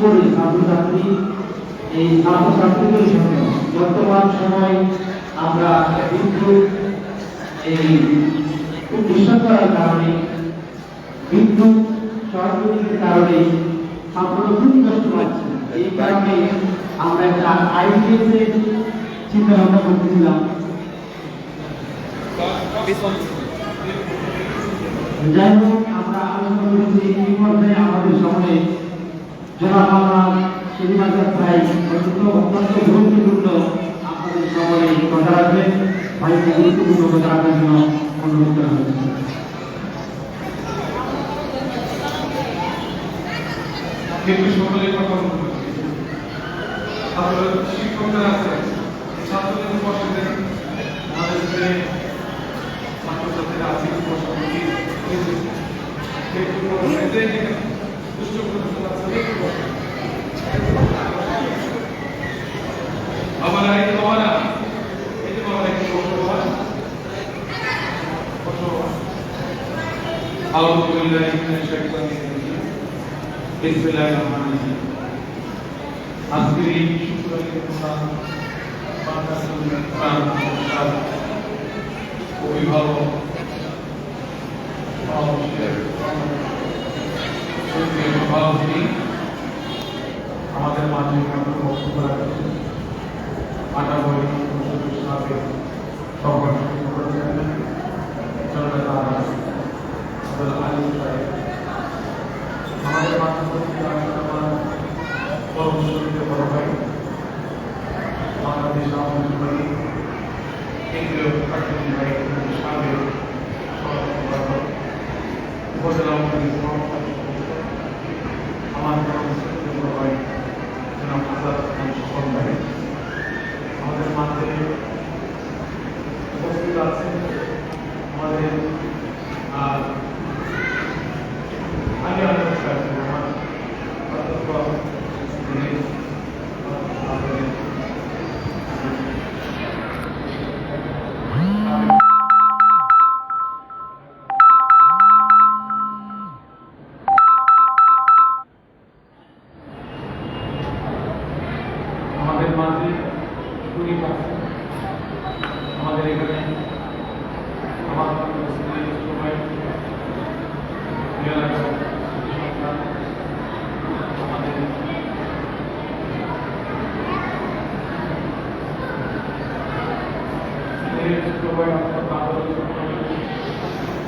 করি ছাত্রছাত্রী এই ছাত্রছাত্রীদের জন্য বর্তমান সময় আমরা বিদ্যুৎ এই নিঃসরণ করার কারণে বিদ্যুৎ সরবরাহের কারণে আমরা ক্ষতিগ্রস্ত হচ্ছি। এই কারণে আমরা একটা আইডিএসের চিন্তা ভাবনা করতেছিলাম। যাই হোক, আমরা আলোচনা করেছি এই পর্যায়ে আমাদের সামনে জনাব আমার শ্রীনিবাস ভাই অত্যন্ত গুরুত্বপূর্ণ আপনাদের সামনে কথা রাখবেন। ভাইকে গুরুত্বপূর্ণ কথা রাখার জন্য অনুরোধ করা হয়েছে। সকলের কথা শিক্ষকরা আছে ছাত্রদের পাশে আমাদের যে ছাত্রছাত্রীরা আছে আমার আইতে বাবা এই যে বাবা একটু আলহামদুলিল্লাহ বিসমিল্লাহিররহমানিররহিম। আজকের এই অভিভাবক আমাদের মাঝে বক্তব্য রাখছেন 98 সালে আমাদের কর্মসূচিতে বড় ভাই বাংলাদেশ আওয়ামী লীগ কেন্দ্রীয় প্রাথমিক ভাই সাবেক উপজেলা আমার কর্মসূচিতে বড় ভাই জনাব আজাদ সকল ভাই আমাদের মাঝে উপস্থিত আছেন আমাদের আগে আমাদের মাঝে আমাদের এখানে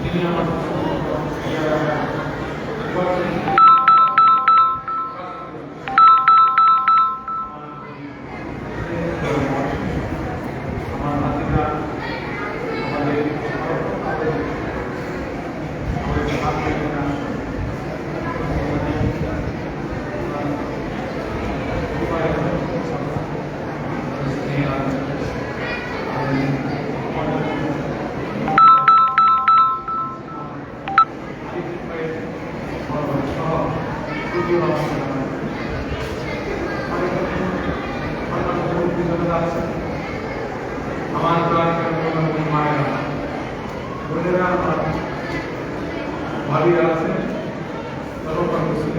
তিনি আমার আমার মায়েরা বোনেরা আমার ভাবিরা আছে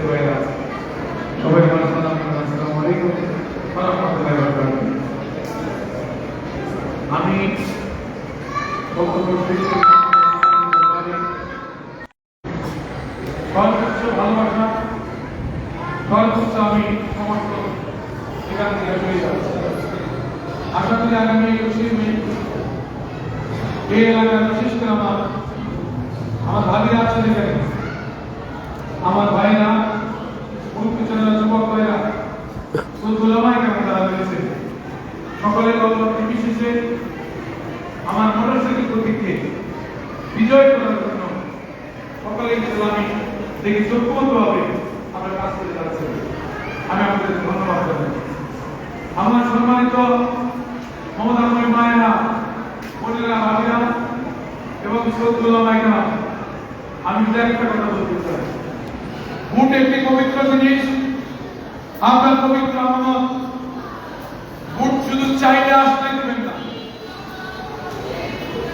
ভাইরা আছে সবাই আসসালামু আলাইকুম ওয়া রাহমাতুল্লাহি ওয়া বারাকাতুহু। আমি বক্তব্য ভালোবাসা সর্বোচ্চ আমি সমস্ত এখান থেকে চলে যাচ্ছি। আশা করি আগামী 21 মে এই এলাকার বিশেষ করে আমার ভাবিরা আছেন এখানে, আমার ভাইরা পিছনে যুবক ভাইরা তারা রয়েছে, সকলের অবলম্বন বিশেষে আমার মোটরসাইকেল প্রতীককে বিজয় করার জন্য সকলে আমি দেখি যোগ্যভাবে আমরা কাজ করে যাচ্ছি। আমি আপনাদের ধন্যবাদ জানাই। আমার সম্মানিত মমতাময়ী মায়েরা, বোনেরা, ভাবিরা এবং শ্রদ্ধেয় মায়েরা, আমি একটা কথা বলতে চাই, ভোট একটি পবিত্র জিনিস, আপনার পবিত্র আমানত। ভোট শুধু চাইলে আসতে দেবেন না,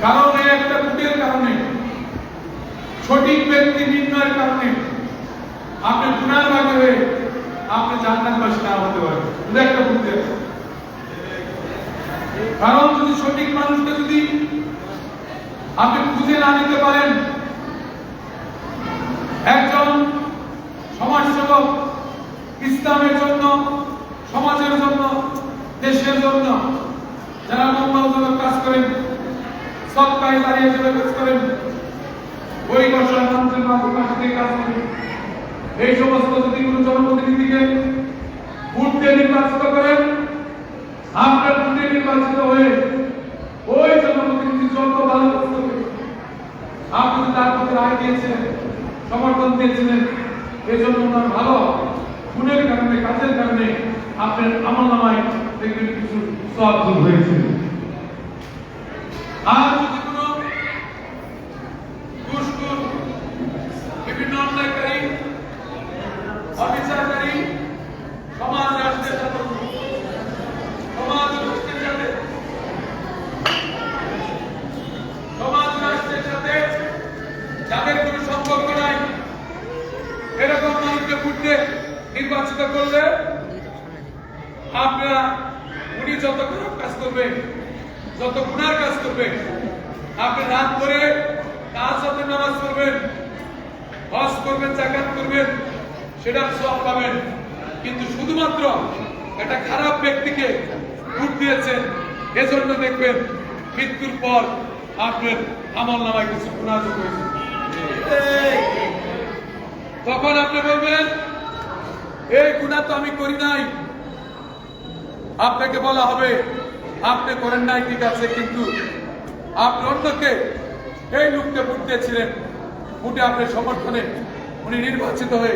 কারণ এই একটা ভোটের কারণে, সঠিক ব্যক্তি নির্ণয়ের কারণে আপনি পুনর্ভাগে হয়ে আপনি শুধু একটা ভোট দিয়ে আসুন। কারণ যদি সঠিক মানুষকে যদি আপনি খুঁজে না নিতে পারেন, একজন সমাজসেবক ইসলামের জন্য, সমাজের জন্য, দেশের জন্য যারা মঙ্গলজনক কাজ করেন, সৎকারে দাঁড়িয়ে হিসেবে কাজ করেন, পরিবর্তন মানুষের পাশে কাজ করেন, এই সমস্ত যদি কোনো জনপ্রতিনিধিকে ভোট দিয়ে নির্বাচিত করেন, আপনার ভোট দিয়ে নির্বাচিত হয়ে ওই জনপ্রতিনিধি যত ভালো কাজ করবে, আপনি তার প্রতি রায় দিয়েছেন, সমর্থন দিয়েছিলেন, এই জন্য ওনার ভালো গুণের কারণে, কাজের কারণে আপনার আমলনামায় দেখবেন কিছু সব যোগ হয়েছে। আর যদি কোনো দুষ্টু, বিভিন্ন অন্যায়কারী, অবিচারকারী, সমাজ রাষ্ট্রের সাথে, সমাজ রাষ্ট্রের সাথে, সমাজ রাষ্ট্রের সাথে যাদের কোনো সম্পর্ক নাই, এরকম মানুষকে ভোটে নির্বাচিত করলে আপনারা, উনি যত খারাপ কাজ করবে, যত গুনার কাজ করবে, আপনি রাত করে তাহাজ্জুদের নামাজ পড়বেন, হজ করবেন, যাকাত করবেন, সেটার সওয়াব পাবেন। কিন্তু শুধুমাত্র একটা খারাপ ব্যক্তিকে ভোট দিয়েছেন, এজন্য দেখবেন মৃত্যুর পর আপনার আমলনামায় কিছু গুনাহ যোগ হয়েছে। তখন আপনি বলবেন এই গুনাহ তো আমি করি নাই। আপনাকে বলা হবে আপনি করেন নাই, ঠিক আছে, কিন্তু আপনি অন্যকে, এই লোককে ভোট দিয়েছিলেন, ভোটে আপনার সমর্থনে উনি নির্বাচিত হয়ে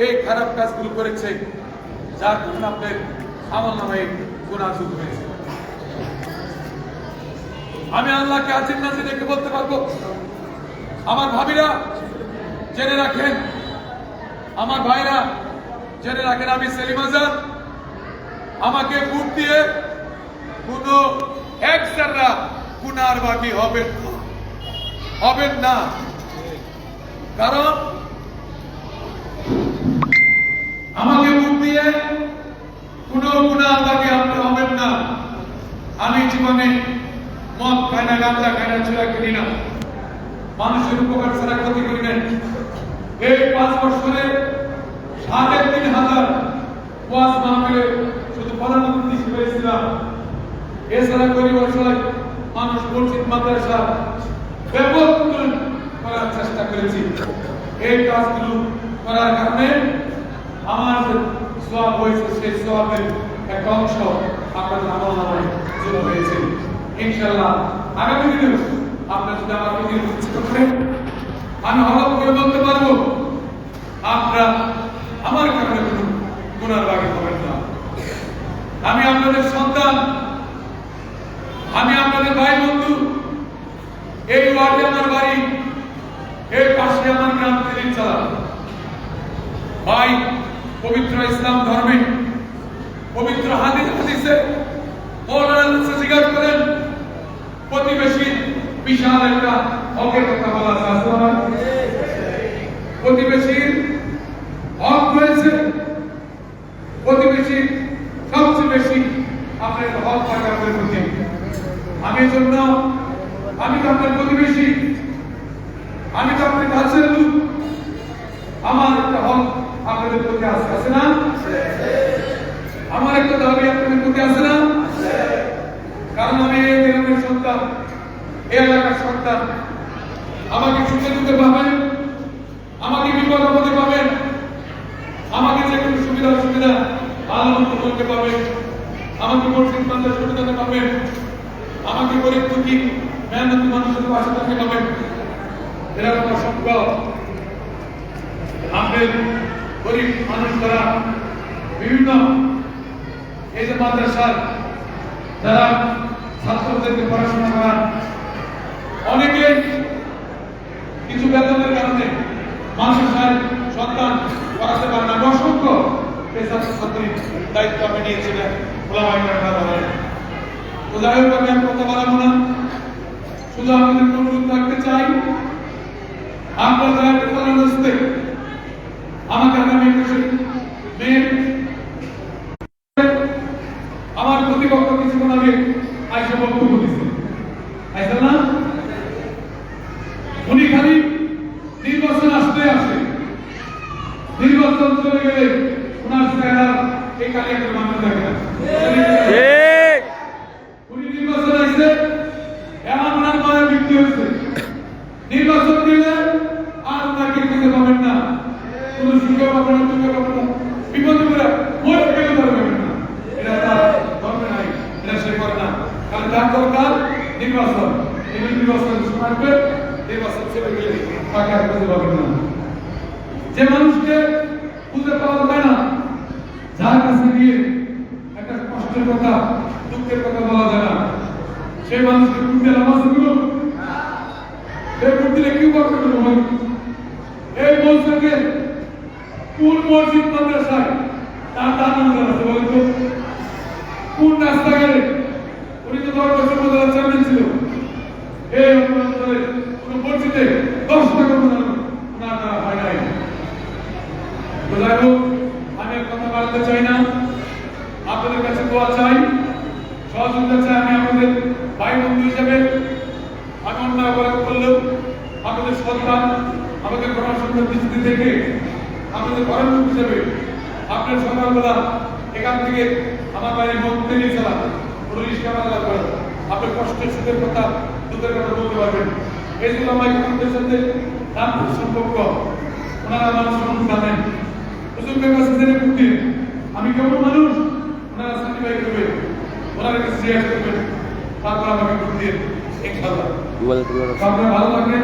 এই খারাপ কাজগুলো করেছে, যার কারণে আপনার আমলনামায় গুনাহ যোগ হয়েছে। আমি আল্লাহকে আজিম নাজির রেখে বলতে পারবো, আমার ভাবিরা জেনে রাখেন, আমার ভাইরা জেনে রাখেন, আমি সেলিম আজাদ, আমাকে ভোট দিয়ে কোনো এক জাররা গুনার বাকি হবেন না। কারণ আমাকে ভোট দিয়ে কোনো গুনার বাকি আপনি হবেন না। আমি জীবনে মদ খাই না, গাঁজা খাই না, চুরা কিনি না, মানুষের উপকার ছাড়া ক্ষতি করি নাই। এই 5 বছরে 3,500 ওয়াজ মাহফিলে শুধু প্রধানমন্ত্রী হিসেবে ছিলাম। এছাড়া গরিব অসহায় মানুষ, মসজিদ, মাদ্রাসা ব্যাপক উন্নয়ন করার চেষ্টা করেছি। এই কাজগুলো করার কারণে আমার যে সওয়াব হয়েছে, সেই সওয়াবের একটা অংশ আপনাদের আমলনামায় যোগ হয়েছে। ইনশাআল্লাহ আগামী দিনে আপনারা যদি আমাকে নির্বাচিত করেন, আমি হলফ করে বলতে পারবো আপনারা আমার কারণে কোনো গুনার বাকি হবেন না। আমি আপনাদের সন্তান, আমি আপনাদের ভাই বন্ধু। এই ওয়ার্ডে আমার বাড়ি, এই পাশে আমার গ্রাম তেলিচালা। ভাই, পবিত্র ইসলাম ধর্মে, পবিত্র হাদিসে মৌলানা জিজ্ঞাস করেন, প্রতিবেশী বিশাল একটা হকের কথা বলা আছে। প্রতিবেশীর হক রয়েছে, প্রতিবেশীর সবচেয়ে বেশি আপনার হক থাকে আপনার প্রতি। আমি জন্য, আমি তো আপনার প্রতিবেশী, আমি তো আপনার কাছের লোক, আমার একটা হক আপনাদের প্রতি আছে না? আমার একটা দাবি আপনাদের প্রতি আছে না? কারণ আমি এই গ্রামের সন্তান, এই এলাকার সন্তান। আমাকে সুখে দুঃখে পাবেন, আমাকে বিপদ আপদে পাবেন, আমাকে যে কোনো সুবিধা ভালো মন্দ করতে পাবেন, আমাকে মসজিদ মাদ্রাসা সুবিধাতে পাবেন, আমাকে গরিব দুঃখী মেহনতি মানুষের পাশে থাকতে পাবেন। এরকম অসংখ্য আমাদের গরিব মানুষ দ্বারা বিভিন্ন এই যে মাদ্রাসার যারা ছাত্রদেরকে পড়াশোনা করান, অনেকেই কিছু বেতনের কারণে মাদ্রাসার সন্তান পড়াতে পারে না। অসংখ্য ছাত্রীর দায়িত্ব আপনি নিয়েছিলেন, তো যাই হোক, আমি আর কথা বাড়াবো না, শুধু আপনাদের অনুরোধ রাখতে চাই, আপনারা দয়া করে ভালোবাসতে আমাকে আগামী 21 মে প্রতিপক্ষ কিছুক্ষণ আগে আইসা বক্তব্য দিচ্ছে, আইসা না? উনি খালি নির্বাচন আসতে আসে, নির্বাচন চলে গেলে ওনার চেহারা এই কালিয়াকের মানুষ দেখে না। উনি নির্বাচন আসছে, এমন ওনার মায়ের বৃদ্ধি হয়েছে, নির্বাচন দিলে আর ওনাকে খুঁজে পাবেন না, কোনো সুখে পাবেন না, দুঃখে পাবেন না, বিপদে পড়ে মরে গেলে পারবেন না। এটা তার ধর্মে নাই, এটা সে করে না। কারণ যার দরকার নির্বাচন, এই নির্বাচন আসবে, নির্বাচন চলে গেলে তাকে আর খুঁজে পাবেন না। যে মানুষকে খুঁজে পাওয়া যায় না, যার কাছে গিয়ে একটা কষ্টের কথা, দুঃখের কথা বলা যায় না, সেই মানুষকে খুঁজে নামাজ গুলো এই দিলে কি করতে পারবো? এই বলছে কোন মসজিদ মাদ্রাসায় তার দান আছে বলেন তো? কোন রাস্তাঘাটে? উনি তো 10 বছর পর্যন্ত চেয়ারম্যান ছিল। এই অঞ্চলে কোন মসজিদে 10 টাকা ওনার দ্বারা হয় নাই। তো যাই হোক, আমি আর কথা বাড়াতে চাই না, আপনাদের কাছে দোয়া চাই, সহযোগিতা চাই। আমি আপনাদের ভাই বন্ধু হিসেবে আমি অন্যায় অপরাধ করলেও আপনাদের সন্তান, আমাদের গণসংখ্যার দৃষ্টি থেকে আপনাদের ঘরের লোক হিসেবে আপনার সকালবেলা এখান থেকে আমার বাড়ির মধ্যে নিয়ে চলা রিক্সা বাংলা করেন, আপনার কষ্টের সুখের কথা, দুঃখের কথা বলতে পারবেন। এই জন্য আমার আপনাদের সাথে নাম সম্পর্ক, ওনারা আমার সম্বন্ধে জানেন, হুজুরের কাছে জেনে বুদ্ধি আমি কেমন মানুষ ওনারা সার্টিফাই করবে, ওনারা কাছে শেয়ার করবেন, তারপর আমাকে বুদ্ধি ইনশাআল্লাহ। আপনারা ভালো থাকবেন,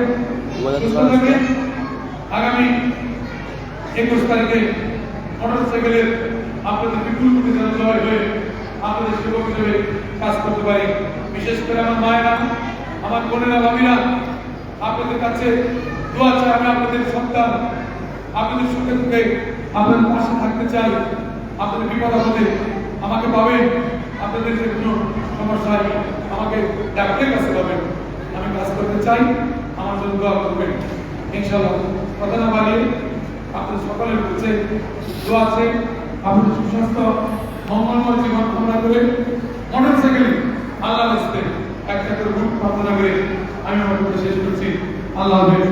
সুস্থ থাকবেন। আগামী 21 তারিখে মোটরসাইকেলের আপনাদের বিপুল প্রতিযোগিতা জয় হয়ে আপনাদের সেবক হিসেবে কাজ করতে পারি। বিশেষ করে আমার মায়েরা, আমার বোনেরা, ভাবিরা, আপনাদের কাছে দোয়া চাই। আমি আপনাদের সন্তান, আপনাদের সুখে দুঃখে আপনাদের পাশে থাকতে চাই। আপনাদের বিপদ আপদে আমাকে পাবেন, আপনাদের যে কোনো সমস্যায় আমাকে ডাক্তারের কাছে পাবেন। আমি কাজ করতে চাই, আমার জন্য দোয়া করবেন ইনশাআল্লাহ। কথা না বাড়িয়ে আপনাদের সকলের কাছে দোয়া আছে, আপনাদের সুস্বাস্থ্য মঙ্গলময় জীবন কামনা করে মোটরসাইকেল আল্লাহ রাস্তায় একটা করে গ্রুপ প্রার্থনা করে আমি আমার কথা শেষ করছি। আল্লাহ হাফেজ।